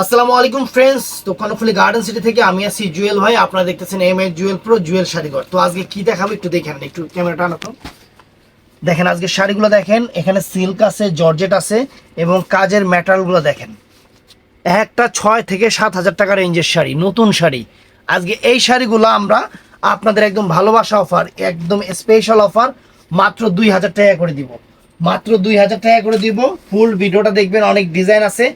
আসসালামু আলাইকুম ফ্রেন্ডস। তো কর্ণফুলী গার্ডেন সিটি থেকে আমি আছি জুয়েল ভাই। আপনারা দেখতেছেন এম জুয়েল প্রো জুয়েল শাড়িঘর। তো আজকে কি দেখাবো একটু দেখেন, একটু ক্যামেরাটা আনো তো। দেখেন আজকে শাড়িগুলো দেখেন, এখানে সিল্ক আছে, জর্জেট আছে এবং কাজের ম্যাটেরিয়ালগুলো দেখেন। একটা 6 থেকে 7 হাজার টাকা রেঞ্জের শাড়ি, নতুন শাড়ি। আজকে এই শাড়িগুলো আমরা আপনাদের একদম ভালোবাসা অফার, একদম স্পেশাল অফার, মাত্র 2,000 টাকা করে দিব। মাত্র 2,000 টাকা করে দিব। ফুল ভিডিওটা দেখবেন, অনেক ডিজাইন আছে।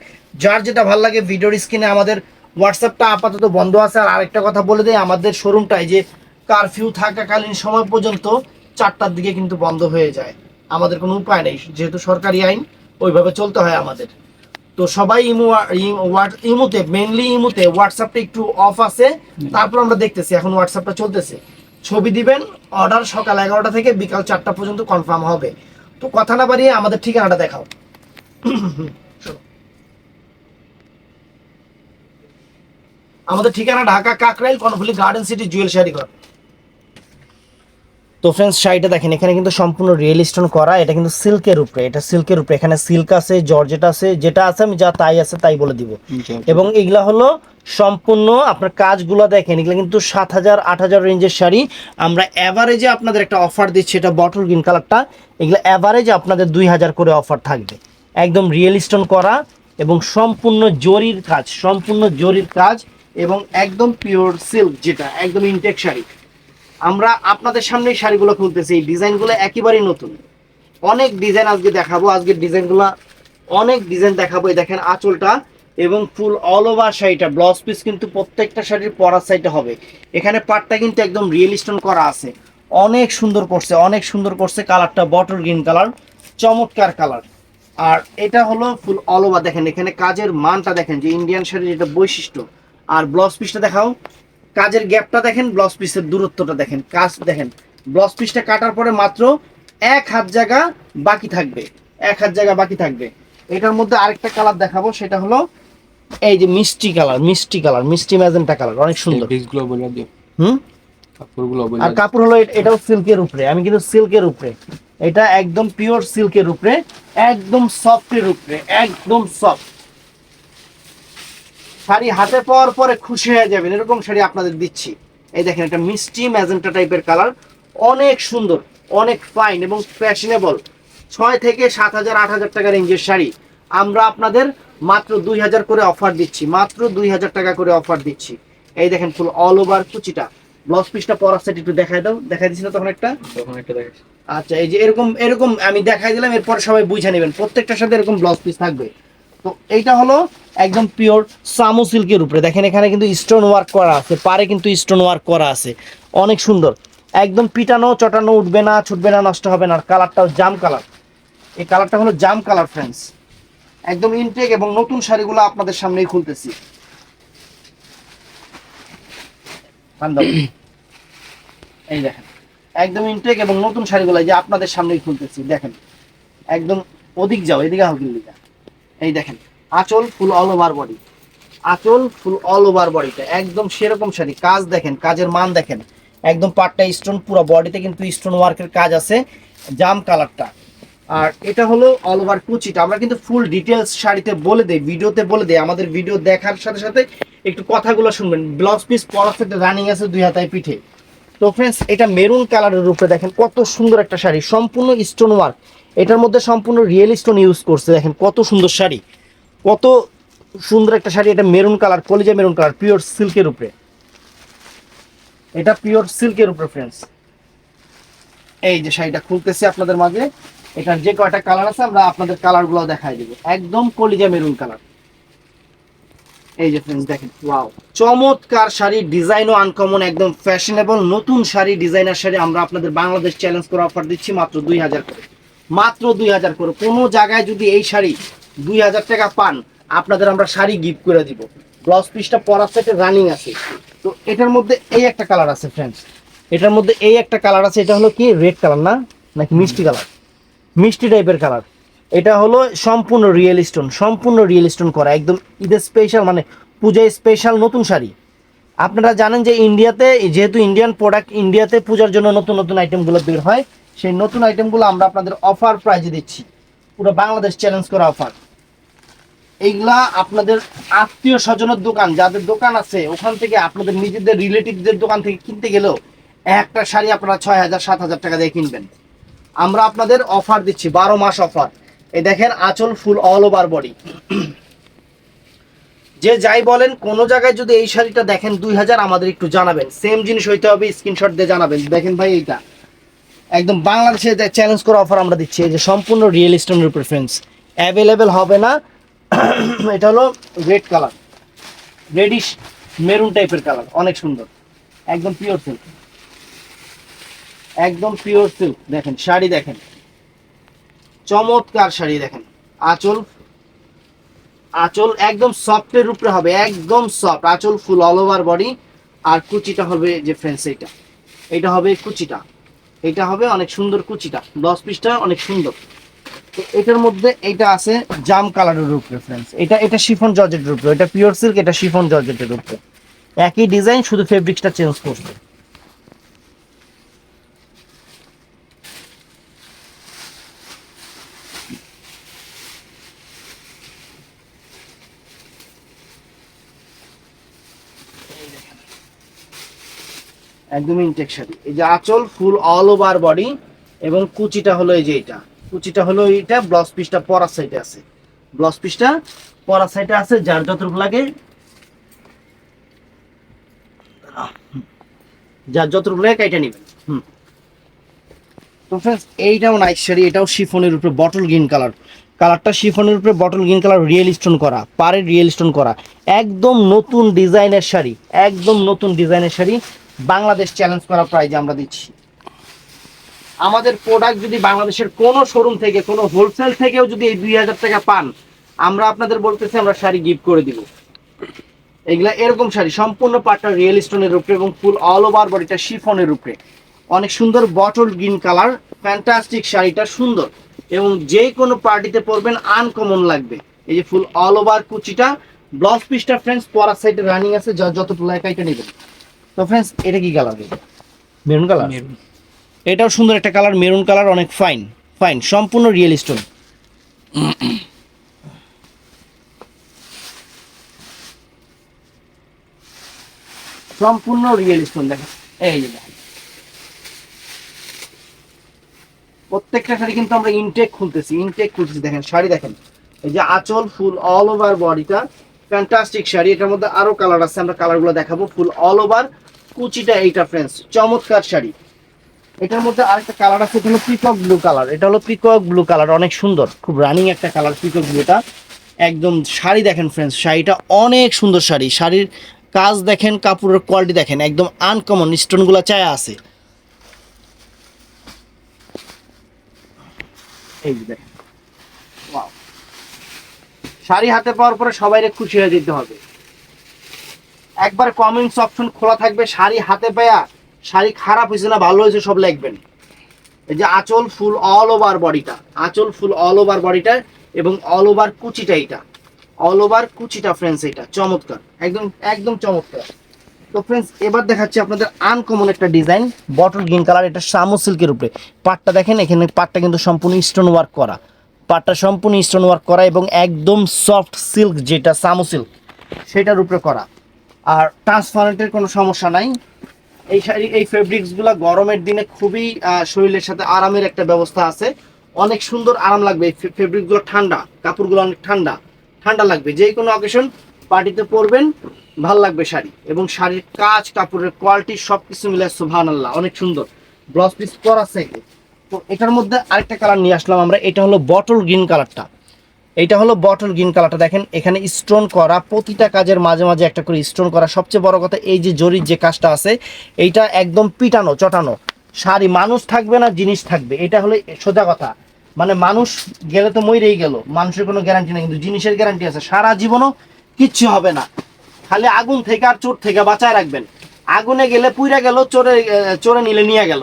যার যেটা ভালো লাগে ভিডিওর স্ক্রিনে আমাদের হোয়াটসঅ্যাপটা আপাতত বন্ধ আছে। আর আরেকটা কথা বলে দিই, আমাদের শোরুমটাই যে কারফিউ থাকাকালীন সময় পর্যন্ত 4টার দিকে কিন্তু বন্ধ হয়ে যায়। আমাদের কোনো উপায় নেই, যেহেতু সরকারি আইন, ওইভাবে চলতে হয় আমাদের। তো সবাই ইমোতে মেনলি ইমোতে হোয়াটসঅ্যাপটা একটু অফ আছে। তারপর আমরা দেখতেছি, এখন হোয়াটসঅ্যাপটা চলতেছে। ছবি দিবেন, অর্ডার সকাল 11টা থেকে বিকাল 4টা পর্যন্ত কনফার্ম হবে। তো কথা না বাড়িয়ে আমাদের ঠিকানাটা দেখাও। শোনো, আমাদের ঠিকানা ঢাকা কাকরাইল, কর্ণফুলী গার্ডেন সিটি, জুয়েল শাড়িঘর। তো ফ্রেন্ডস শাড়িটা দেখেন, এখানে কিন্তু সম্পূর্ণ রিয়েল স্টোন করা। এটা কিন্তু সিল্কের উপরে, এটা সিল্কের উপরে। এখানে সিল্ক আছে, জর্জেট আছে, যেটা আছে আমি যা তাই আছে তাই বলে দিব। এবং এগুলা হলো সম্পূর্ণ আপনার কাজগুলো দেখেন, এগুলো কিন্তু 7,000 8,000 রেঞ্জের শাড়ি। আমরা অ্যাভারেজে আপনাদের একটা অফার দিচ্ছি, এটা বটল গ্রিন কালারটা। এগুলো অ্যাভারেজে আপনাদের 2,000 করে অফার থাকবে। একদম রিয়েল স্টোন করা এবং সম্পূর্ণ জরির কাজ, সম্পূর্ণ জরির কাজ এবং একদম পিওর সিল্ক, যেটা একদম ইনটেক শাড়ি। আমরা আপনাদের সামনে এই শাড়িগুলো খুলতেছি, এই ডিজাইনগুলো একেবারেই নতুন। অনেক ডিজাইন আজকে দেখাবো, আজকের ডিজাইনগুলো অনেক ডিজাইন দেখাবো। এই দেখেন আঁচলটা এবং ফুল অল ওভার শাড়িটা, ব্লাউজ পিস কিন্তু প্রত্যেকটা শাড়ির পরার সাইডে হবে। এখানে পাটটা কিন্তু একদম রিয়েল স্টোন করা আছে। অনেক সুন্দর করছে, অনেক সুন্দর করছে। কালারটা বটল গ্রিন কালার, চমৎকার কালার। আর এটা হলো ফুল অল ওভার। দেখেন এখানে কাজের মানটা দেখেন, যে ইন্ডিয়ান শাড়ির এটা বৈশিষ্ট্য। আর ব্লাউজ পিসটা দেখাও, কাজের গ্যাপটা দেখেন, ব্লাউজ পিসের দূরত্বটা দেখেন, কাজ দেখেন। ব্লাউজ পিসটা কাটার পরে মাত্র 1 হাত জায়গা বাকি থাকবে, 1 হাত জায়গা বাকি থাকবে। এটার মধ্যে আরেকটা কালার দেখাবো, সেটা হলো এই যে মিষ্টি কালার, মিষ্টি কালার, মিষ্টি ম্যাজেন্টা কালার, অনেক সুন্দর। পিসগুলো বলে দিও, হুম। কাপড়গুলো বলে আর দিও। কাপড় হলো এটাও সিল্কের উপরে, আমি কিন্তু সিল্কের উপরে, এটা একদম পিওর সিল্কের উপরে, একদম সফটের উপরে, একদম সফট শাড়ি। হাতে পাওয়ার পরে খুশি হয়ে যাবেন, এরকম শাড়ি আপনাদের দিচ্ছি। এই দেখেন, একটা মিষ্টি ম্যাজেন্টা টাইপের কালার, অনেক সুন্দর, অনেক ফাইন এবং ফ্যাশনেবল। 6 থেকে 7,000 8,000 টাকা রেঞ্জের শাড়ি আমরা আপনাদের মাত্র 2,000 করে অফার দিচ্ছি, মাত্র 2,000 টাকা করে অফার দিচ্ছি। এই দেখেন ফুল অল ওভার কুচিটা। ব্লাউজ পিসটা পরার সাইড একটু দেখাই দাও, দেখাই দিচ্ছি না তখন একটা। তখন একটা দেখাস। আচ্ছা, এই যে এরকম এরকম আমি দেখাই দিলাম, এরপর সবাই বুঝে নেবেন, প্রত্যেকটার সাথে এরকম ব্লাউজ পিস থাকবে। তো এইটা হলো একদম পিওর সামু সিল্কের উপরে। দেখেন এখানে কিন্তু স্টোন ওয়ার্ক করা আছে, পারে কিন্তু স্টোন ওয়ার্ক করা আছে, অনেক সুন্দর। একদম পিটানো চটানো, উঠবে না, ছুটবে না, নষ্ট হবে না। আর কালারটাও জাম কালার, এই কালারটা হলো জাম কালার ফ্রেন্ডস। একদম ইনটেক এবং নতুন শাড়িগুলো আপনাদের সামনেই খুলতেছি। বান্ধব, এই দেখেন একদম ইনটেক এবং নতুন শাড়িগুলো এই যে আপনাদের সামনেই খুলতেছি। দেখেন একদম, ওদিক যাও, এদিকে হাকিল দিকা। এই দেখেন আঁচল ফুল অল ওভার বডি, আঁচল ফুল অল ওভার বডিটা একদম সেরকম শাড়ি। কাজ দেখেন, কাজের মান দেখেন, একদম পাটটা স্টোন, পুরো বডিতে কিন্তু স্টোন ওয়ার্কের কাজ আছে, জাম কালারটা। আর এটা হলো অল ওভার কুচিটা। আমরা কিন্তু ফুল ডিটেলস শাড়িতে বলে দেই, ভিডিওতে বলে দেই। আমাদের ভিডিও দেখার সাথে সাথে একটু কথাগুলো শুনবেন। ব্লাউজ পিস পরাফেক্ট রানিং আছে 2 হাতায় পিঠে। তো ফ্রেন্ডস এটা মেরুন কালারের উপরে দেখেন কত সুন্দর একটা শাড়ি, সম্পূর্ণ স্টোন ওয়ার্ক। এটার মধ্যে সম্পূর্ণ রিয়েল স্টোন ইউজ করছে। দেখেন কত সুন্দর শাড়ি, কত সুন্দর একটা শাড়ি। এটা মেরুন কালার, কলিজা মেরুন কালার, পিওর সিল্কের উপরে। এটা পিওর সিল্কের উপরে ফ্রেন্ডস। এই যে শাড়িটা খুলতেছি আপনাদের মাঝে, এটার যে কয়টা কালার আছে আমরা আপনাদের কালারগুলো দেখাই দেব। একদম কলিজা মেরুন কালার। এই যে ফ্রেন্ডস দেখেন, ওয়াও চমৎকার শাড়ি, ডিজাইনও আনকমন, একদম ফ্যাশনেবল নতুন শাড়ি, ডিজাইনার শাড়ি। আমরা আপনাদের বাংলাদেশ চ্যালেঞ্জ করে অফার দিচ্ছি মাত্র 2,000 করে, মাত্র 2,000 করে। কোনো জায়গায় যদি এই শাড়ি 2,000 টাকা পান, আপনাদের আমরা শাড়ি গিফট করে দিব। ব্লাউজ পিসটা পরার সাথে রানিং আছে। তো এটার মধ্যে এই একটা কালার আছে ফ্রেন্ডস, এটার মধ্যে এই একটা কালার আছে। এটা হলো কি রেড কালার না, নাকি মিষ্টি কালার, মিষ্টি টাইপের কালার। এটা হলো সম্পূর্ণ রিয়েল স্টোন, সম্পূর্ণ রিয়েল স্টোন করা, একদম ঈদের স্পেশাল, মানে পূজায় স্পেশাল নতুন শাড়ি। আপনারা জানেন যে ইন্ডিয়াতে, যেহেতু ইন্ডিয়ান প্রোডাক্ট, ইন্ডিয়াতে পূজার জন্য নতুন নতুন আইটেমগুলো বের হয়। সেই নতুন আইটেমগুলো আমরা আপনাদের অফার প্রাইজে দিচ্ছি, পুরো বাংলাদেশ চ্যালেঞ্জ করা অফার। এইগুলা আপনাদের আত্মীয় স্বজনের দোকান, যাদের দোকান আছে ওখান থেকে, আপনাদের নিজেদের রিলেটিভদের দোকান থেকে কিনতে গেলেও একটা শাড়ি আপনারা 6,000 7,000 টাকা দিয়ে কিনবেন। আমরা আপনাদের অফার দিচ্ছি, 12 মাস অফার। এই দেখেন আঁচল ফুল অল ওভার বডি। যে যাই বলেন, কোনো জায়গায় যদি এই শাড়িটা দেখেন 2,000, আমাদের একটু জানাবেন। সেম জিনিস হইতে হবে, স্ক্রিনশট দিয়ে জানাবেন। দেখেন ভাই, এইটা একদম বাংলাদেশে চ্যালেঞ্জ করে অফার আমরা দিচ্ছি। এই যে সম্পূর্ণ রিয়েল স্টোনের উপর ফ্রেন্ডস, অ্যাভেলেবেল হবে না। এটা হলো রেড কালার, রেডিশ মেরুন টাইপের কালার, অনেক সুন্দর, একদম পিওর সিল্ক, একদম পিওর সিল্ক। দেখেন শাড়ি, দেখেন চমৎকার শাড়ি। দেখেন আঁচল, আঁচল একদম সফটের উপরে হবে, একদম সফট আঁচল ফুল অল ওভার বডি। আর কুচিটা হবে যে ফ্রেন্ডস, এইটা হবে কুচিটা, এটা হবে অনেক সুন্দর কুচিটা, 10 পিসটা অনেক সুন্দর। তো এটার মধ্যে এইটা আছে জাম কালারের উপরে ফ্রেন্ডস, এটা শিফন জর্জেটের উপরে, এটা পিওর সিল্ক, এটা শিফন জর্জেটের উপরে, একই ডিজাইন, শুধু ফেব্রিক্সটা চেঞ্জ করছে। একদম ইনটেক শাড়ি। এই যে আঁচল ফুল অল ওভার বডি, এবং কুচিটা হলো এই যে এটা, কুচিটা হলো এইটা, ব্লাউজ পিসটা পরার সাইডে আছে, ব্লাউজ পিসটা পরার সাইডে আছে। যার যতটুকু লাগে, যার যতটুকু লাগে কাইটা নেবেন। তো ফ্রেন্ডস, এইটাও নাইস শাড়ি, এটাও শিফনের উপরে বটল গ্রিন কালার, কালারটা শিফনের উপরে bottle green colour, real stone করা, পাড়ে রিয়েল স্টোন করা, একদম নতুন ডিজাইনের শাড়ি, একদম নতুন ডিজাইনের শাড়ি। বাংলাদেশ চ্যালেঞ্জ করা প্রাইজে আমরা দিচ্ছি। আমাদের প্রোডাক্ট যদি বাংলাদেশের কোনো শোরুম থেকে, কোনো হোলসেল থেকেও যদি এই 2,000 টাকা পান, আমরা আপনাদের বলতেছি আমরা শাড়ি গিফট করে দিব। এগুলা এরকম শাড়ি, সম্পূর্ণ পাটটা রিয়েল স্টোনের উপরে এবং ফুল অল ওভার বডিটা শিফনের উপরে, অনেক সুন্দর বটল গ্রিন কালার, ফ্যান্টাস্টিক শাড়িটা সুন্দর, এবং যে কোনো পার্টিতে পরবেন আনকমন লাগবে। এই যে ফুল অল ওভার কুচিটা, ব্লাউজ পিসটা ফ্রেন্ডস পরার সাইডে রানিং আছে, যত লাইকাইটা নেবেন। তো ফ্রেন্ডস, এটা কি কালার? মেরুন কালার, এটাও সুন্দর একটা কালার, মেরুন কালার, অনেক ফাইন, ফাইন, সম্পূর্ণ রিয়েল স্টোন। সম্পূর্ণ রিয়েল স্টোন। দেখেন এই যে দেখেন, প্রত্যেকটা শাড়ি কিন্তু আমরা ইনটেক খুলতেছি, দেখেন শাড়ি দেখেন। এই যে আঁচল ফুল অল ওভার বডিটা, ফ্যান্টাস্টিক শাড়ি। এটার মধ্যে আরো কালার আছে, আমরা কালারগুলো দেখাবো। ফুল অল ওভার কুচিটা এইটা ফ্রেন্ডস, চমৎকার শাড়ি। এটার মধ্যে আরেকটা কালার আছে, এটা হলো পিকক ব্লু কালার, এটা হলো পিকক ব্লু কালার, অনেক সুন্দর, খুব রানিং একটা কালার পিকক ব্লুটা। একদম শাড়ি দেখেন ফ্রেন্ডস, শাড়িটা অনেক সুন্দর শাড়ি, শাড়ির কাজ দেখেন, কাপড়ের কোয়ালিটি দেখেন, একদম আনকমন, স্টোনগুলো চায়া আছে। এই যে দেখেন, ওয়াও, শাড়ি হাতে পাওয়ার পরে সবাই খুশি হয়ে যেতে হবে। একবার কমেন্টস অপশন খোলা থাকবে, শাড়ি হাতে পায়া শাড়ি খারাপ হয়েছে না ভালো হয়েছে সব লিখবেন। এই যে আঁচল ফুল অল ওভার বডিটা, আঁচল ফুল অল ওভার বডিটা, এবং অল ওভার কুচিটা, এটা অল ওভার কুচিটা ফ্রেন্ডস, এটা চমৎকার, একদম একদম চমৎকার। তো ফ্রেন্ডস, এবার দেখাচ্ছি আপনাদের আনকমন একটা ডিজাইন, বটল গ্রিন কালার, এটা শামু সিল্কের উপরে। পাটটা দেখেন, এখানে পাটটা কিন্তু সম্পূর্ণ স্টোন ওয়ার্ক করা, পাটটা সম্পূর্ণ স্টোন ওয়ার্ক করা, এবং একদম সফট সিল্ক, যেটা শামু সিল্ক সেটার উপরে করা। আর ট্রান্সপারেন্টের কোনো সমস্যা নাই। এই শাড়ি, এই ফেব্রিক্সগুলো গরমের দিনে খুবই শরীরের সাথে আরামের একটা ব্যবস্থা আছে, অনেক সুন্দর আরাম লাগবে। এই ফেব্রিকগুলো ঠান্ডা, কাপড়গুলো অনেক ঠান্ডা, ঠান্ডা লাগবে, যে কোনো অকেশন পার্টিতে পরবেন, ভাল লাগবে শাড়ি। এবং শাড়ির কাজ, কাপড়ের কোয়ালিটি সব কিছু মিলে সুবহানাল্লাহ, অনেক সুন্দর। ব্লাউজ পিস পরা সাইডে। তো এটার মধ্যে আরেকটা কালার নিয়ে আসলাম আমরা, এটা হলো বটল গ্রিন কালারটা, এইটা হলো বটল গ্রিন কালারটা। দেখেন এখানে স্টোন করা, প্রতিটা কাজের মাঝে মাঝে একটা করে স্টোন করা। সবচেয়ে বড় কথা, এই যে জরির যে কাজটা আছে, এইটা একদম পিটানো চটানো শাড়ি, মানুষ থাকবে না জিনিস থাকবে, এটা হলো সোজা কথা। মানে মানুষ গেলে তো মইরেই গেল, মানুষের কোনো গ্যারান্টি নেই, কিন্তু জিনিসের গ্যারান্টি আছে, সারা জীবনও কিচ্ছু হবে না। খালি আগুন থেকে আর চোর থেকে বাঁচায় রাখবেন। আগুনে গেলে পুইরা গেল, চোরে নিলে নিয়ে গেল,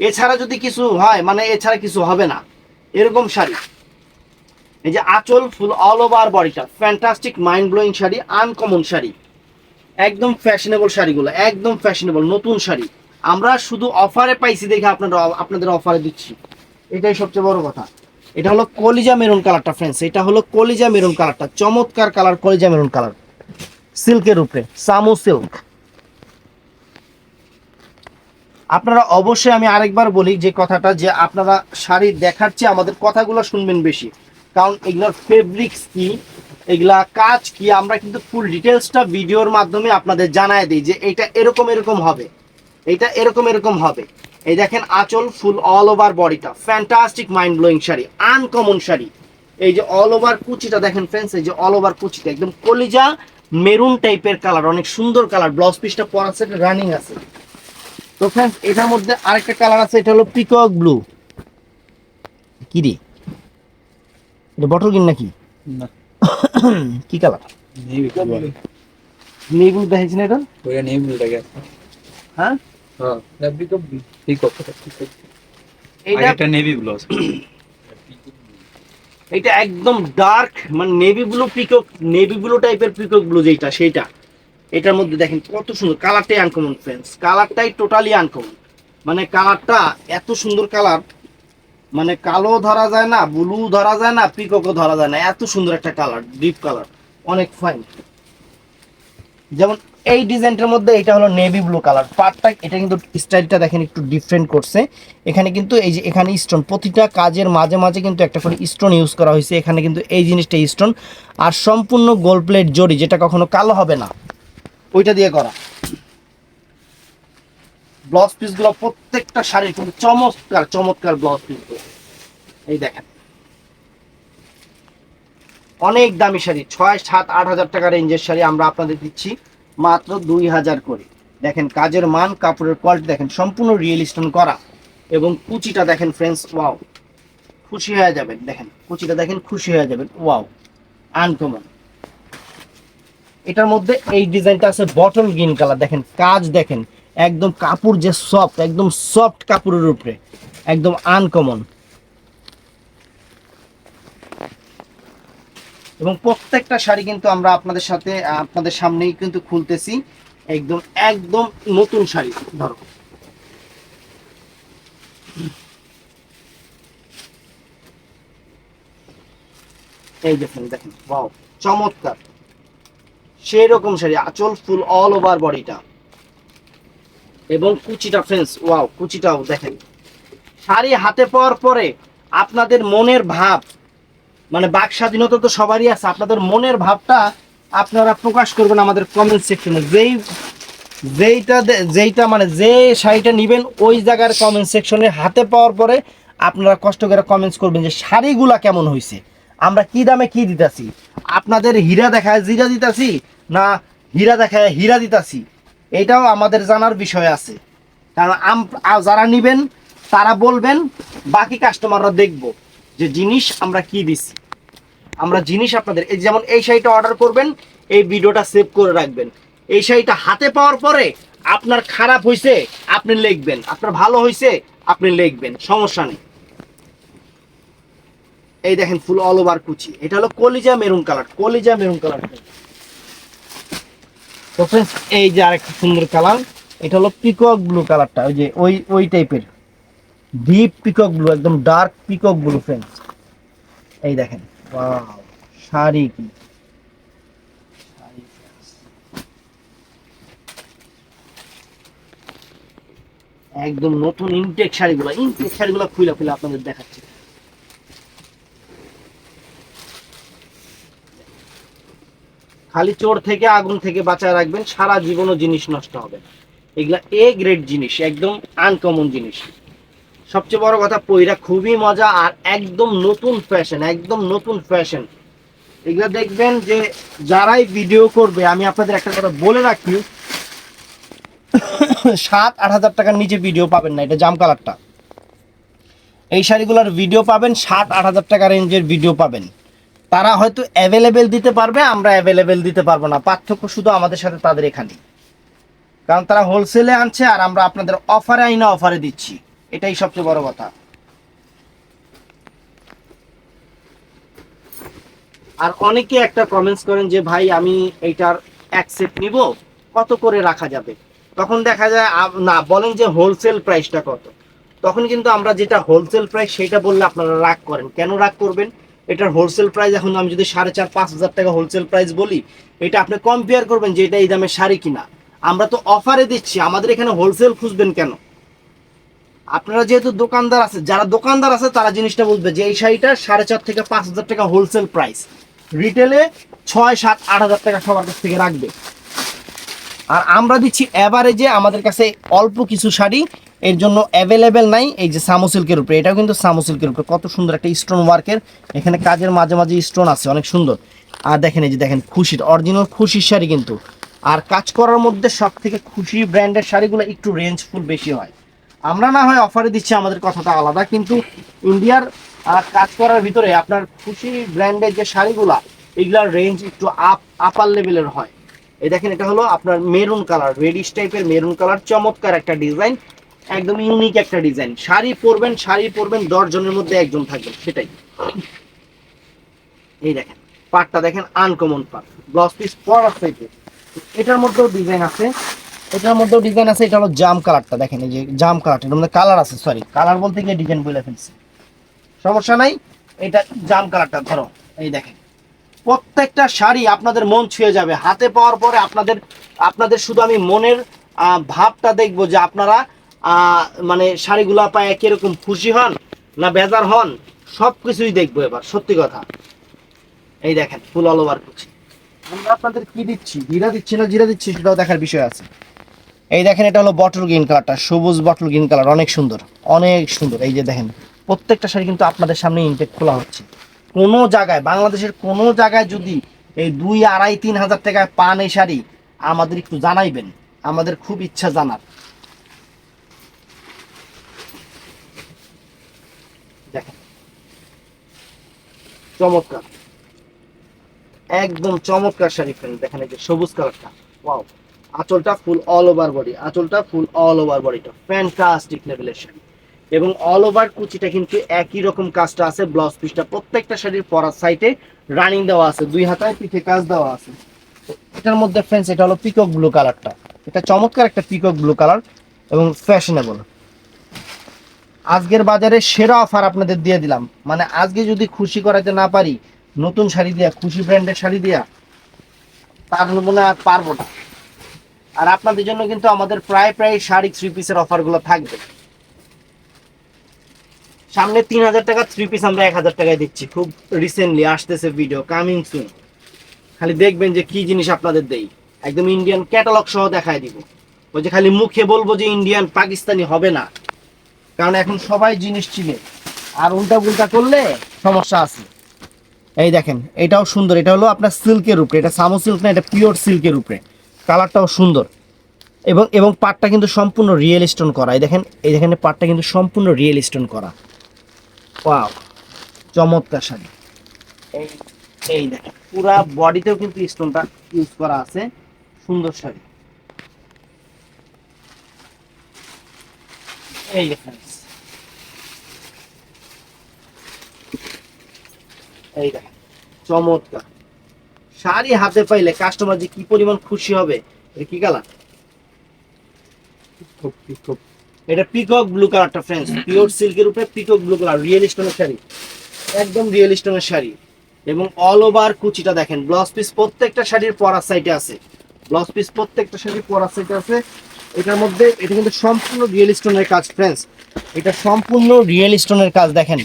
এছাড়া যদি কিছু হয়, মানে এছাড়া কিছু হবে না, এরকম শাড়ি। এই যে আঁচল ফুল অল ওভার বডিটা, fantastic mind blowing sari, uncommon sari, একদম ফ্যাশনেবল শাড়িগুলো, একদম ফ্যাশনেবল নতুন শাড়ি। আমরা শুধু অফারে পাইছি দেখে আপনাদের অফারে দিচ্ছি, এটাই সবচেয়ে বড় কথা। এটা হলো কলিজা মেরুন কালারটা ফ্রেন্ডস, এটা হলো কলিজা মেরুন কালারটা, চমৎকার কালার, কলিজা মেরুন কালার, সিল্কের উপরে, সামু সিল্ক। আপনারা অবশ্যই, আমি আরেকবার বলি যে কথাটা, যে আপনারা শাড়ি দেখার চেয়ে আমাদের কথাগুলো শুনবেন বেশি, কারণ এগুলোর ফেব্রিক্স কি, এগুলা কাজ কি, আমরা কিন্তু ফুল ডিটেলসটা ভিডিওর মাধ্যমে আপনাদের জানায় দিই যে এটা এরকম এরকম হবে, এটা এরকম এরকম হবে। এই দেখেন আঁচল ফুল অল ওভার বডিটা, fantastic mind blowing sari, uncommon sari. এই যে অল ওভার কুচিটা দেখেন ফ্রেন্ডস, এই যে অল ওভার কুচিটা একদম কলিজা মেরুন টাইপের কালার, অনেক সুন্দর কালার। ব্লাউজ পিসটা পরা সেট রানিং আছে। তো ফ্রেন্ডস এটার মধ্যে আরেকটা কালার আছে, এটা হলো পিকক ব্লু। কি রে, এটা বটল গ্রিন নাকি? না, কি কালার? Navy blue. মেগুলো দেখেছি না এটা? ওইটা নেভি ব্লুটা গেছে। হ্যাঁ, হ্যাঁ, না পিকক পিকক এইটা এটা নেভি ব্লু আছে। এটা একদম ডার্ক, মানে navy blue peacock, navy blue টাইপের পিকক ব্লু যেটা, সেইটা। এটার মধ্যে দেখেন কত সুন্দর কালারটাই আনকমন ফ্রেন্ডস, কালারটাই টোটালি আনকমন। মানে কালারটা এত সুন্দর কালার, মানে কালো ধরা যায় না, ব্লু ধরা যায় না, পিককও ধরা যায় না, এত সুন্দর একটা কালার, ডিপ কালার, অনেক ফাইন। যেমন এই ডিজাইনটার মধ্যে এটা হলো নেভি ব্লু কালার পার্টটা, এটা কিন্তু স্টাইলটা দেখেন একটু ডিফারেন্ট করছে। এখানে কিন্তু এই যে এখানে স্টোন, প্রতিটা কাজের মাঝে মাঝে কিন্তু একটা করে স্টোন ইউজ করা হয়েছে, এখানে কিন্তু এই জিনিসটা স্টোন, আর সম্পূর্ণ গোল্ড প্লেট জড়ি, যেটা কখনো কালো হবে না, ওইটা দিয়ে করা। ব্লাউজ পিসগুলো প্রত্যেকটা শাড়ির কিন্তু চমৎকার চমৎকার ব্লাউজ পিসগুলো। এই দেখেন অনেক দামি শাড়ি, 6, 7, 8 হাজার টাকা রেঞ্জের শাড়ি আমরা আপনাদের দিচ্ছি মাত্র 2000 করে। দেখেন কাজের মান, কাপড়ের কোয়ালিটি দেখেন, সম্পূর্ণ রিয়েল স্টোন করা। এবং কুচিটা দেখেন ফ্রেন্ডস, ওয়াও, খুশি হয়ে যাবেন। দেখেন কুচিটা দেখেন, খুশি হয়ে যাবেন, ওয়াও, আনকমন। এটার মধ্যে এই ডিজাইনটা আছে বটল গ্রিন কালার, দেখেন কাজ দেখেন, একদম কাপড় যে সফট, একদম সফট কাপড়ের উপরে, একদম আনকমন। এবং প্রত্যেকটা শাড়ি কিন্তু আমরা আপনাদের সাথে, আপনাদের সামনেই কিন্তু খুলতেছি, একদম একদম নতুন শাড়ি। ধরো এই দেখেন, দেখেন ওয়াও, চমৎকার, সেই রকম শাড়ি, আঁচল ফুল অল ওভার বডিটা, এবং কুচিটা ফ্রেন্ডস, ওয়াও, কুচিটাও দেখেন। শাড়ি হাতে পাওয়ার পরে আপনাদের মনের ভাব, মানে বাক স্বাধীনতা তো সবারই আছে, আপনাদের মনের ভাবটা আপনারা প্রকাশ করবেন আমাদের কমেন্ট সেকশনে। যেইটা মানে যে শাড়িটা নেবেন, ওই জায়গার কমেন্ট সেকশনে হাতে পাওয়ার পরে আপনারা কষ্ট করে কমেন্টস করবেন যে শাড়িগুলা কেমন হয়েছে, আমরা কি দামে কি দিতাছি, আপনাদের হীরা দেখায় জিরা দিতাছি না হীরা দেখায় হীরা দিতাছি, এটাও আমাদের জানার বিষয় আছে। কারণ যারা নেবেন তারা বলবেন, বাকি কাস্টমাররা দেখবো যে জিনিস আমরা কি দিছি। আমরা জিনিস আপনাদের, এই যেমন এই শাড়িটা অর্ডার করবেন, এই ভিডিওটা সেভ করে রাখবেন, এই শাড়িটা হাতে পাওয়ার পরে আপনার খারাপ হয়েছে আপনি লিখবেন, আপনার ভালো হয়েছে আপনি লিখবেন, সমস্যা নেই। এই দেখেন ফুল অল ওভার কুচি, এটা হলো কলিজা মেরুন কালার, কলিজা মেরুন কালার। তো ফ্রেন্ডস এই যে আরেকটা সুন্দর কালার, এটা হলো পিকক ব্লু কালারটা, ওই যে ওই টাইপের ডিপ পিকক ব্লু, একদম ডার্ক পিকক ব্লু ফ্রেন্ডস। এই দেখেন ওয়াও, শাড়ি কি শাড়ি friends। একদম নতুন ইনটেক শাড়িগুলো খুলে খুলে আপনাদের দেখাচ্ছি। খালি চোর থেকে আগুন থেকে বাঁচায় রাখবেন, সারা জীবনও জিনিস নষ্ট হবে না। এগুলা এ গ্রেড জিনিস, একদম আনকমন জিনিস। সবচেয়ে বড় কথা, পইরা খুবই মজা, আর একদম নতুন ফ্যাশন, একদম নতুন ফ্যাশন। এগুলা দেখবেন যে যারাই ভিডিও করবে, আমি আপনাদের একটা কথা বলে রাখি, 7-8 হাজার টাকার নিচে ভিডিও পাবেন না। এটা জাম কালারটা, এই শাড়িগুলোর ভিডিও পাবেন 7-8 হাজার টাকা রেঞ্জের ভিডিও পাবেন। তারা হয়তো অ্যাভেলেবেল দিতে পারবে, আমরা অ্যাভেলেবেল দিতে পারবো না, পার্থক্য শুধু আমাদের সাথে তাদের এখানে। কারণ তারা হোলসেলে আনছে, আর আমরা আপনাদের অফারে আইনা অফারে দিচ্ছি, এটাই সবচেয়ে বড় কথা। আর অনেকে একটা কমেন্টস করেন যে ভাই আমি এইটার এক সেট নিব, কত করে রাখা যাবে? তখন দেখা যায় না, বলেন যে হোলসেল প্রাইসটা কত। তখন কিন্তু আমরা যেটা হোলসেল প্রাইস সেটা বললে আপনারা রাগ করেন। কেন রাগ করবেন? এটার হোলসেল প্রাইস এখন আমি যদি 4,500-5,000 টাকা হোলসেল প্রাইস বলি, এটা আপনি কম্পেয়ার করবেন যে এটা এই দামে শাড়ি কিনা। আমরা তো অফারে দিচ্ছি, আমাদের এখানে হোলসেল খুঁজবেন কেন? আপনারা যেহেতু দোকানদার আছে, যারা দোকানদার আছে তারা জিনিসটা বুঝবে যে এই শাড়িটা 4,500 থেকে 5,000 টাকা হোলসেল প্রাইস, রিটেলে 6,000-7,000-8,000 টাকা সবার কাছ থেকে রাখবে। আর আমরা দিচ্ছি অ্যাভারেজে, আমাদের কাছে অল্প কিছু শাড়ি এর জন্য অ্যাভেলেবেল নাই। এই যে সামো সিল্কের উপরে, এটাও কিন্তু সামো সিল্কের উপরে, কত সুন্দর একটা স্টোন ওয়ার্কের, এখানে কাজের মাঝে মাঝে স্টোন আছে, অনেক সুন্দর। আর দেখেন এই যে দেখেন খুশির অরিজিনাল খুশির শাড়ি কিন্তু। আর কাজ করার মধ্যে সব থেকে খুশি ব্র্যান্ডের শাড়িগুলো একটু রেঞ্জফুল বেশি হয়। আমরা না হয় অফারে দিচ্ছি, আমাদের কথাটা আলাদা, কিন্তু ইন্ডিয়ার কাজ করার ভিতরে আপনার খুশি ব্র্যান্ডের যে শাড়িগুলা, এগুলার রেঞ্জ একটু আপার লেভেলের হয়। এই দেখেন এটা হলো আপনার মেরুন কালার, রেডিশ টাইপের মেরুন কালার, চমৎকার একটা ডিজাইন, একদম ইউনিক একটা ডিজাইন। শাড়ি পরবেন 10 জনের মধ্যে একজন থাকবেন, সেটাই। এই দেখেন পাটটা দেখেন, আনকমন পাট, ব্লাউজ পিস পরার সাইডে। এটার মধ্যেও ডিজাইন আছে, এটা হলো জাম কালারটা, দেখেন এই যে জাম কালারটা, এর মধ্যে কালার আছে, সরি কালার বলতে গিয়ে ডিজাইন বলে ফেলছি, সমস্যা নাই। এটা জাম কালারটা ধরো, এই দেখেন প্রত্যেকটা শাড়ি আপনাদের মন ছুঁয়ে যাবে। হাতে পাওয়ার পরে আপনাদের শুধু আমি মনের ভাবটা দেখবো যে আপনারা মানে শাড়িগুলা পায় কিরকম খুশি হন না বেজার হন, সব কিছুই দেখবো এবার, সত্যি কথা। এই দেখেন ফুল অল ওভার কুচি। আমরা আপনাদের কি দিচ্ছি, জিরা দিচ্ছি না জিরা দিচ্ছি সেটাও দেখার বিষয় আছে। এই দেখেন এটা হলো বটল গ্রিন কালারটা, সবুজ বটল গ্রিন কালার, অনেক সুন্দর, অনেক সুন্দর। এই যে দেখেন প্রত্যেকটা শাড়ি কিন্তু আপনাদের সামনে ইনটেক খোলা হচ্ছে। কোনো জায়গায়, বাংলাদেশের কোনো জায়গায় যদি এই 2,500-3,000 টাকায় পান এই শাড়ি, আমাদের একটু জানাইবেন, আমাদের খুব ইচ্ছা জানার। দেখেন চমৎকার, একদম চমৎকার শাড়ি ফ্রেন্ড। দেখেন এই যে সবুজ কালারটা, ওয়াও। আঁচলটা ফুল অল ওভার বডি, আঁচলটা ফুল অল ওভার বডিটা ফ্যান্টাস্টিক লেভেলের শাড়ি, এবং অল ওভার কুচিটা কিন্তু একই রকম কাজটা আছে। ব্লাউজ পিসটা প্রত্যেকটা শাড়ির পরার সাইডে রানিং দেওয়া আছে, 2 হাতায় পিঠে কাজ দেওয়া আছে। এটার মধ্যে ফ্রেন্ডস এটা হলো পিকক ব্লু কালারটা, এটা চমৎকার একটা পিকক ব্লু কালার এবং ফ্যাশনেবল। আজকের বাজারে সেরা অফার আপনাদের দিয়ে দিলাম, মানে আজকে যদি খুশি করাতে না পারি নতুন শাড়ি দিয়া, খুশি ব্র্যান্ডের শাড়ি দিয়া, তার মনে আর পারবো না। আর আপনাদের জন্য কিন্তু আমাদের প্রায় শাড়ি 3 পিসের অফারগুলো থাকবে। সামনে 3,000 টাকা 3 পিস আমরা 1,000 টাকায় দিচ্ছি, খুব রিসেন্টলি আসতেছে ভিডিও, কামিং সুন। খালি দেখবেন যে কি জিনিস আপনাদের দেই, একদম ইন্ডিয়ান ক্যাটালগ সহ দেখায় দিব। ওই যে খালি মুখে বলবো যে ইন্ডিয়ান পাকিস্তানি হবে না, কারণ এখন সবাই জিনিস চিনে, আর উল্টা পুল্টা করলে সমস্যা আছে। এই দেখেন এটাও সুন্দর, এটা হলো আপনার সিল্কের উপরে, এটা সামো সিল্ক না, এটা পিওর সিল্কের উপরে, কালারটাও সুন্দর। এবং পাটটা কিন্তু সম্পূর্ণ রিয়েল স্টোন করা, এই দেখেন, এই দেখেন পাটটা কিন্তু সম্পূর্ণ রিয়েল স্টোন করা, ওয়াও চমৎকার শাড়ি। এই এই দেখেন পুরা বডিতেও কিন্তু স্টোনটা ইউজ করা আছে, সুন্দর শাড়ি। এই দেখেন, এই দেখেন চমৎকার শাড়ি হাতে পাইলে কাস্টমার যে কি পরিমাণ খুশি হবে। এটা কি কালার? এটা পিকক ব্লু কালারটা ফ্রেন্ডস, পিওর সিল্কের উপরে পিকক ব্লু কালার, রিয়েল স্টোনের শাড়ি, একদম রিয়েল স্টোনের শাড়ি। এবং অল ওভার কুচিটা দেখেন, ব্লাউজ পিস প্রত্যেকটা শাড়ির পরার সাইডে আছে, ব্লাউজ পিস প্রত্যেকটা শাড়ির পরার সাইডে আছে। এটার মধ্যে এটা কিন্তু সম্পূর্ণ রিয়েল স্টোনের কাজ ফ্রেন্ডস, এটা সম্পূর্ণ রিয়েল স্টোনের কাজ। দেখেন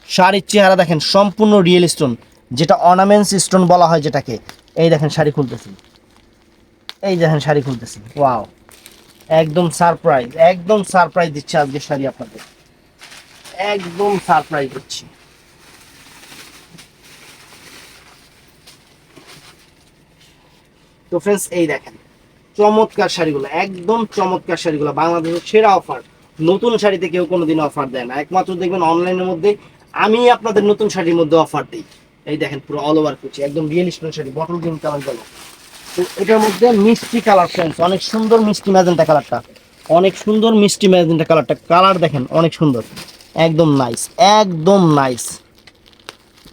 শাড়ির চেহারা দেখেন, সম্পূর্ণ রিয়েল স্টোন, যেটা অর্নামেন্টস স্টোন বলা হয় যেটাকে। এই দেখেন শাড়ি খুলতেছি, এই দেখেন শাড়ি খুলতেছি, ওয়াও একদম সারপ্রাইজ, একদম সারপ্রাইজ দিচ্ছি আজকে শাড়ি আপনাদের, একদম সারপ্রাইজ দিচ্ছি। তো ফ্রেন্ডস এই দেখেন চমৎকার শাড়িগুলো, একদম চমৎকার শাড়িগুলো, বাংলাদেশের সেরা অফার। নতুন শাড়িতে কেউ কোনোদিন অফার দেয় না, একমাত্র দেখবেন অনলাইনের মধ্যে আমি আপনাদের নতুন শাড়ির মধ্যে অফার দিই। এই দেখেন পুরো অল ওভার কুচি, একদম real stone sari, bottle green colour গেল। তো এটার মধ্যে মিষ্টি কালার ফ্রেন্ডস, অনেক সুন্দর মিষ্টি ম্যাজেন্টা কালারটা, অনেক সুন্দর মিষ্টি ম্যাজেন্টা কালারটা, কালার দেখেন অনেক সুন্দর, একদম নাইস, একদম নাইস।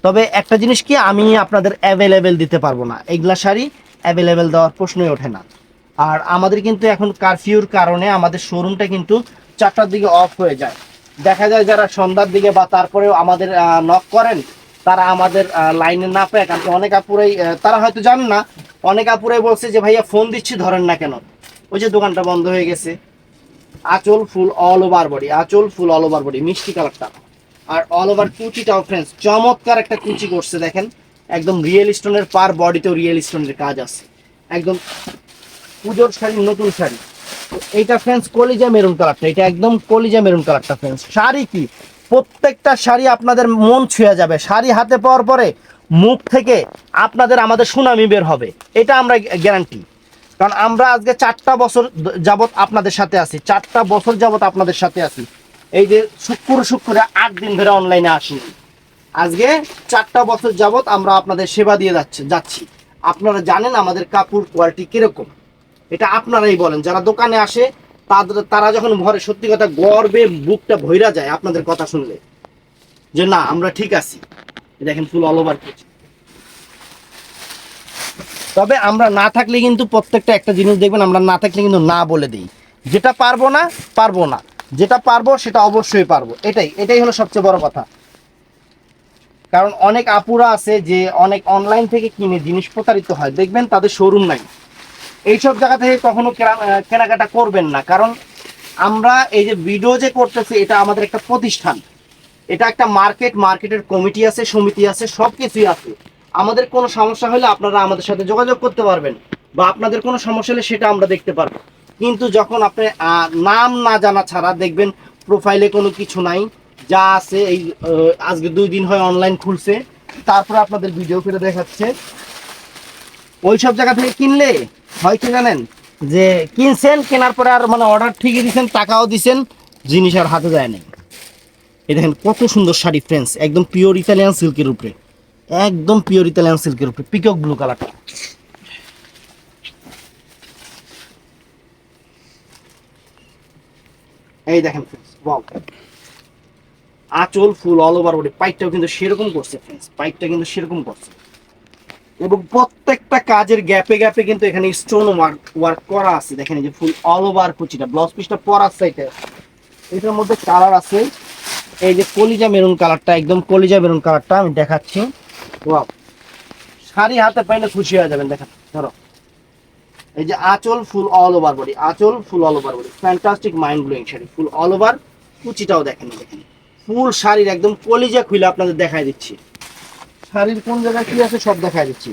তবে একটা জিনিস কি, আমি আপনাদের অ্যাভেলেবেল দিতে পারবো না, এগুলা শাড়ি অ্যাভেলেবেল দেওয়ার প্রশ্নই ওঠে না। আর আমাদের কিন্তু এখন কারফিউর কারণে আমাদের শোরুমটা কিন্তু 4টার দিকে অফ হয়ে যায়। দেখা যায় যারা সন্ধ্যার দিকে বা তারপরেও আমাদের নক করেন, তারা আমাদের লাইনে না পেয়ে, কারণ কি অনেক আপুরাই তারা হয়তো জানেন না, অনেক আপুরাই বলছে যে ভাইয়া ফোন দিচ্ছি ধরেন না কেন, ওই যে দোকানটা বন্ধ হয়ে গেছে। আঁচল ফুল অল ওভার বডি, আঁচল ফুল অল ওভার বডি, মিষ্টি কালারটা। আর অল ওভার কুচিটাও ফ্রেন্ডস চমৎকার একটা কুচি করছে দেখেন, একদম রিয়েল স্টোনের পার বডিতেও রিয়েল স্টোনের কাজ আছে, একদম পুজোর শাড়ি, নতুন শাড়ি। তো এইটা ফ্রেন্ডস কলিজা মেরুন কালারটা, এটা একদম কলিজা মেরুন কালারটা ফ্রেন্ডস। শাড়ি কি প্রত্যেকটা শাড়ি আপনাদের মন ছুঁয়ে যাবে, শাড়ি হাতে পাওয়ার পরে মুখ থেকে আপনাদের আমাদের সুনামি বের হবে, এটা আমরা গ্যারান্টি। কারণ আমরা আজকে 4টা বছর যাবত আপনাদের সাথে আছি, 4টা বছর যাবত আপনাদের সাথে আছি। এই যে শুক্রে 8 দিন ধরে অনলাইনে আসি, আজকে 4টা বছর যাবত আমরা আপনাদের সেবা দিয়ে যাচ্ছি। আপনারা জানেন আমাদের কাপড় কোয়ালিটি কিরকম, এটা আপনারাই বলেন। যারা দোকানে আসে তারা যখন ঘরে সত্যি কথা গর্বে বুকটা ভইরা যায় আপনাদের কথা শুনলে, যে না আমরা ঠিক আছি। দেখেন ফুল অল ওভার কুচি। তবে আমরা না থাকলে কিন্তু প্রত্যেকটা একটা জিনিস দেখবেন, আমরা না থাকলে কিন্তু না বলে দিই, যেটা পারবো না পারবো না, যেটা পারবো সেটা অবশ্যই পারবো, এটাই হলো সবচেয়ে বড় কথা। কারণ অনেক আপুরা আছে যে অনেক অনলাইন থেকে কিনে জিনিস প্রতারিত হয়, দেখবেন তাদের শোরুম নাই, এইসব জায়গা থেকে কখনো কেনাকাটা করবেন না। কারণ আমরা এই যে ভিডিও যে করতেছি, এটা আমাদের একটা প্রতিষ্ঠান, এটা একটা মার্কেটের কমিটি আছে, সমিতি আছে, সব কিছুই আছে। আমাদের কোনো সমস্যা হলে আপনারা আমাদের সাথে যোগাযোগ করতে পারবেন, বা আপনাদের কোনো সমস্যা হলে সেটা আমরা দেখতে পারবো। কিন্তু যখন আপনি নাম না জানা ছাড়া দেখবেন প্রোফাইলে কোনো কিছু নাই, যা আছে এই আজকে 2 দিন হয় অনলাইন খুলছে, তারপরে আপনাদের ভিডিও করে দেখাচ্ছে, ওইসব জায়গা থেকে কিনলে হয় কি জানেন, যে কিনছেন, কেনার পরে আর মানে অর্ডার ঠিকই দিচ্ছেন, টাকাও দিচ্ছেন, জিনিস আর হাতে যায় নাই। এই দেখেন কত সুন্দর শাড়ি ফ্রেন্ডস, একদম পিওর ইতালিয়ান সিল্কের উপরে, একদম পিওর ইতালিয়ান সিল্কের উপরে, পিকক ব্লু কালারটা। এই দেখেন ফ্রেন্ডস, ওয়াও, আঁচল ফুল অল ওভার বডি, পাইটটাও কিন্তু সেরকম করছে ফ্রেন্ডস, পাইটটা কিন্তু সেরকম করছে, এবং প্রত্যেকটা কাজের গ্যাপে গ্যাপে কিন্তু এখানে স্টোন ওয়ার্ক করা আছে। দেখেন এই যে ফুল অল ওভার কুচিটা, ব্লাউজ পিসটা পরার সাইডে, এটার মধ্যে কালার আছে, এই যে কলিজা মেরুন কালারটা, একদম কলিজা মেরুন কালারটা আমি দেখাচ্ছি। ওয়াও, শাড়ি হাতে পাইলে খুশি হয়ে যাবেন। দেখেন ধরো, এই যে আঁচল ফুল অল ওভার বডি, আঁচল full all over body, fantastic mind blowing sari, full all over কুচিটাও দেখেন, দেখেন ফুল শাড়ির একদম কলিজা খুলে আপনাদের দেখাই দিচ্ছি, শাড়ির কোন জায়গায় কি আছে সব দেখাই দিচ্ছি।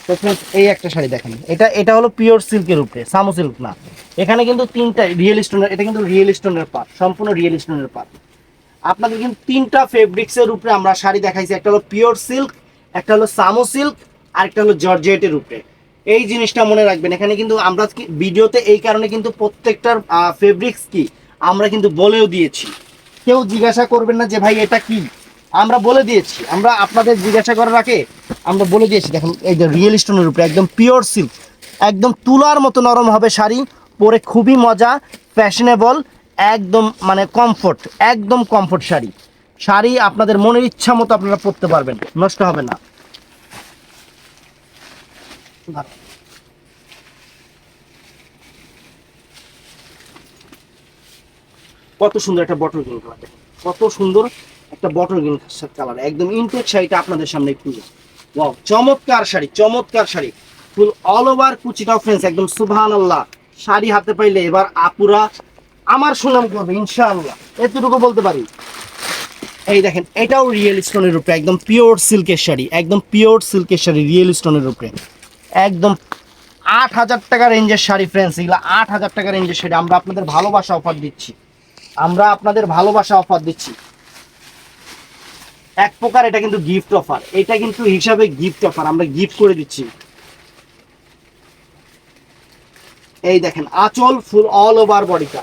তো এই একটা শাড়ি দেখেন, এটা হলো পিওর সিল্কের উপরে, সামো সিল্ক না, এখানে কিন্তু 3টা রিয়েল স্টোনের, এটা কিন্তু রিয়েল স্টোনের পার, সম্পূর্ণ রিয়েল স্টোনের পার। আপনাদের কিন্তু 3টা ফেব্রিক্সের উপরে আমরা শাড়ি দেখাইছি, একটা হলো পিওর সিল্ক, একটা হলো সামো সিল্ক, আর একটা হলো জর্জেটের উপরে। এই জিনিসটা মনে রাখবেন, এখানে কিন্তু আমরা ভিডিওতে এই কারণে কিন্তু প্রত্যেকটার ফেব্রিক্স কি আমরা কিন্তু বলেও দিয়েছি, কেউ জিজ্ঞাসা করবেন না যে ভাই এটা কি, আমরা বলে দিয়েছি, আমরা আপনাদের জিজ্ঞাসা করার আগে আমরা বলে দিয়েছি। দেখেন এই যে রিয়েল স্টোনের উপরে একদম পিওর সিল্ক, একদম তুলার মতো নরম হবে শাড়ি, পরে খুবই মজা, ফ্যাশনেবল, একদম মানে কমফোর্ট, একদম কমফোর্ট শাড়ি। শাড়ি আপনাদের মনের ইচ্ছা মতো আপনারা পরতে পারবেন, নষ্ট হবে না। কত সুন্দর একটা বটল গ্রিন কালার, কত সুন্দর একটা বটল গ্রিন কালার, একদম ইনটেক শাড়িটা আপনাদের সামনে খুঁজে। ওয়াও, চমৎকার শাড়ি, চমৎকার শাড়ি, ফুল অল ওভার কুচিটাও ফ্রেন্ডস, একদম সুবহানাল্লাহ। শাড়ি হাতে পাইলে এবার আপুরা আমার সুনাম করবে ইনশাআল্লাহ, এতটুকু বলতে পারি। এই দেখেন এটাও রিয়েল স্টোনের উপরে, একদম পিওর সিল্কের শাড়ি, একদম পিওর সিল্কের শাড়ি রিয়েল স্টোনের উপরে, একদম 8,000 টাকা রেঞ্জের শাড়ি ফ্রেন্ডস, এগুলো 8,000 টাকা রেঞ্জের শাড়ি। আমরা আপনাদের ভালোবাসা অফার দিচ্ছি, আমরা আপনাদের ভালোবাসা অফার দিচ্ছি। এক প্রকার এটা কিন্তু গিফট অফার, এটা কিন্তু হিসাবে গিফট অফার, আমরা গিফট করে দিচ্ছি। এই দেখেন আঁচল ফুল অল ওভার বডিটা,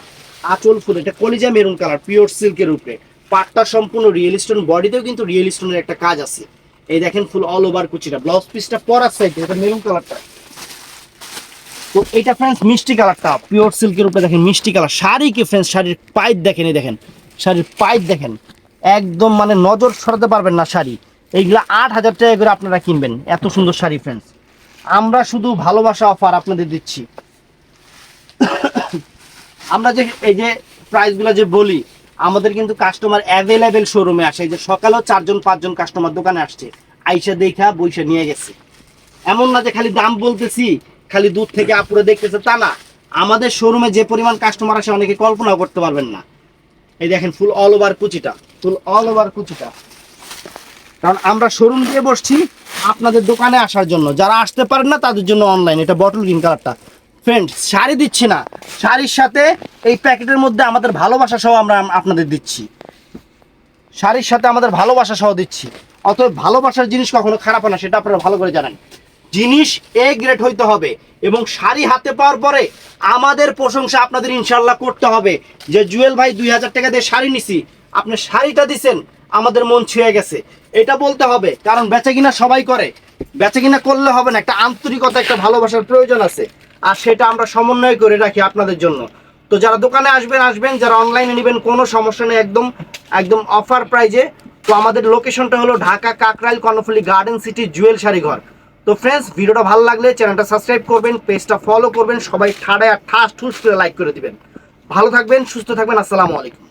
আঁচল ফুল, এটা কলিজা মেরুন কালার, পিওর সিল্কের উপরে, পাটটা সম্পূর্ণ রিয়েল স্টোন, বডিতেও কিন্তু রিয়েল স্টোনের একটা কাজ আছে। এই দেখেন ফুল অল ওভার কুচিটা, ব্লাউজ পিসটা পরার সাইডে, এটা মেরুন কালারটা। তো এটা ফ্রেন্ডস মিষ্টি কালারটা, পিওর সিল্কের উপরে দেখেন মিষ্টি কালার। শাড়ি কি ফ্রেন্ডস, শাড়ির পাইপ দেখেন, এই দেখেন শাড়ির পাইপ দেখেন, একদম মানে নজর সরাতে পারবেন না শাড়ি। এইগুলা 8,000 টাকা করে আপনারা কিনবেন, এত সুন্দর শাড়ি ফ্রেন্ডস। আমরা শুধু ভালোবাসা অফার আপনাদের দিচ্ছি। আমরা যে এই যে প্রাইসগুলো যে বলি, আমাদের কিন্তু কাস্টমার অ্যাভেলেবেল শোরুমে আসে, এই যে সকালেও 4-5 কাস্টমার দোকানে আসছে, আইসা দেখা বইসা নিয়ে গেছে। এমন না যে খালি দাম বলতেছি, খালি দূর থেকে আপুরে দেখতেছে, তা না। আমাদের শোরুমে যে পরিমাণ কাস্টমার আসে অনেকে কল্পনাও করতে পারবেন না। এই দেখেন ফুল অল ওভার কুচিটা, ফুল অল ওভার কুচিটা। কারণ আমরা শোরুম দিয়ে বসছি আপনাদের দোকানে আসার জন্য, যারা আসতে পারেন না তাদের জন্য অনলাইন। এটা বটল গ্রিন কালারটা ফ্রেন্ডস, শাড়ি দিচ্ছি না, শাড়ির সাথে এই প্যাকেটের মধ্যে আমাদের ভালোবাসা সহ আমরা আপনাদের দিচ্ছি, শাড়ির সাথে আমাদের ভালোবাসা সহ দিচ্ছি। অতএব ভালোবাসার জিনিস কখনো খারাপ হয় না, সেটা আপনারা ভালো করে জানেন। জিনিস এ গ্রেড হইতে হবে এবং শাড়ি হাতে পাওয়ার পরে আমাদের প্রশংসা আপনাদের ইনশাল্লাহ করতে হবে যে জুয়েল ভাই 2000 টাকা দিয়ে শাড়ি নিছি, আপনি শাড়িটা দিছেন, আমাদের মন ছুঁয়ে গেছে, এটা বলতে হবে। কারণ বেচা কিনা সবাই করে, বেচা কিনা করলে হবে না, একটা আন্তরিকতা, একটা ভালোবাসার প্রয়োজন আছে, আর সেটা আমরা সমন্বয় করে রাখি আপনাদের জন্য। তো যারা দোকানে আসবেন আসবেন, যারা অনলাইনে নেবেন কোনো সমস্যা নেই, একদম একদম অফার প্রাইজে। তো আমাদের লোকেশনটা হলো ঢাকা কাকরাইল কর্ণফুলী গার্ডেন সিটি জুয়েল শাড়িঘর। তো ফ্রেন্ডস, ভিডিওটা ভালো লাগলে চ্যানেলটা সাবস্ক্রাইব করবেন, পেজটা ফলো করবেন, সবাই ঠাড়ায় ঠাস ঠুস করে লাইক করে দিবেন। ভালো থাকবেন, সুস্থ থাকবেন, আসসালামু আলাইকুম।